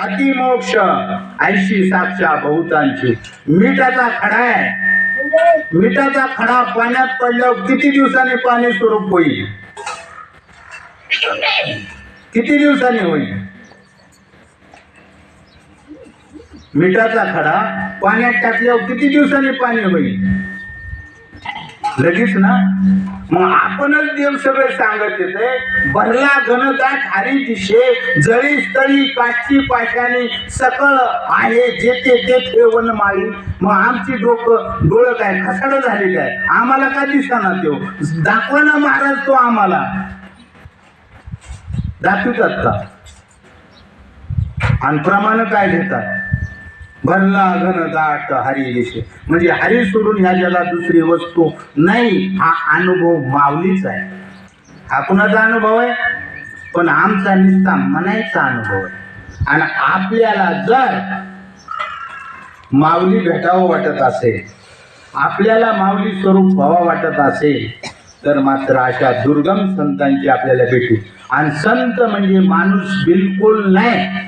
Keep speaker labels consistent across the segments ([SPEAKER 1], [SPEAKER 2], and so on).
[SPEAKER 1] अतिमोक्ष ऐशी साक्षा बहुतांची. मिठाचा खडा आहे, मिठाचा खडा पाण्यात पडल्यावर किती दिवसांनी पाणी स्वरूप होईल? किती दिवसांनी होईल? मिठाचा खडा पाण्यात टाकल्यावर किती दिवसांनी पाणी होईल? लगेच ना. मग आपणच देव सगळे सांगत येते, भरला घनदाट हरी दिशे, जळी स्थळी काष्टी पाशाने सकळ आहे जेथे तेथे वन माळी. मग आमची डोळं काय खसाड झाली काय? आम्हाला का दिसना देव? दाखवा ना महाराज तो आम्हाला. दाखवतात का? आणि प्रमाण काय घेतात? भरला घनदाट हरी दिशे, म्हणजे हरी सोडून ह्या जगात दुसरी वस्तू नाही. हा अनुभव माऊलीचा आहे. हा कुणाचा अनुभव आहे? पण आमचा निस्ता म्हणायचा अनुभव आहे. आणि आपल्याला जर माऊली भेटावं वाटत असेल, आपल्याला माऊली स्वरूप व्हावं वाटत असेल, तर मात्र अशा दुर्गम संतांची आपल्याला भेटू. आणि संत म्हणजे माणूस बिलकुल नाही.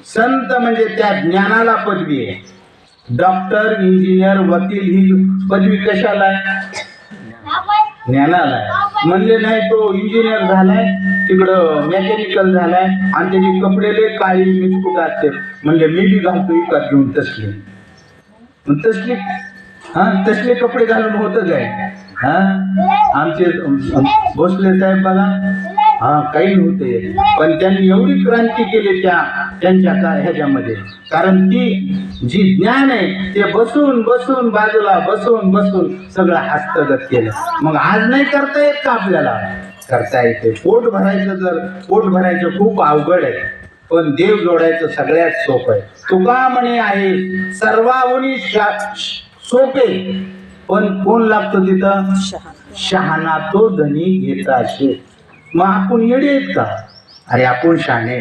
[SPEAKER 1] संत म्हणजे त्या ज्ञानाला पदवी आहे. डॉक्टर, इंजिनियर, वकील ही पदवी कशाला आहे? ज्ञानाला आहे. म्हणले नाही तो इंजिनियर झालाय, तिकडं मेकॅनिकल झालाय आणि त्याची कपडे लय काळी मिचकुट असते, म्हणजे मी बी घालतो विकत घेऊन तसले. तसले तसले कपडे घालून होतं काय? आमचे भोसले साहेब बघा, काही नव्हते, पण त्यांनी एवढी क्रांती केली त्यांच्या ह्याच्यामध्ये. कारण ती जी ज्ञान आहे ते बसून बसून बाजूला बसून सगळं हस्तगत केलं. मग आज नाही करता येत का आपल्याला? करता येते. पोट भरायचं खूप अवघड आहे, पण देव जोडायचं सगळ्यात सोपं आहे. तुका म्हणे आहे सर्वाहुनी सोपे, पण कोण लागतो तिथं? शहाणा तो धनी घेता शे. मग आपण येडे आहेत का? अरे आपण शहाणे.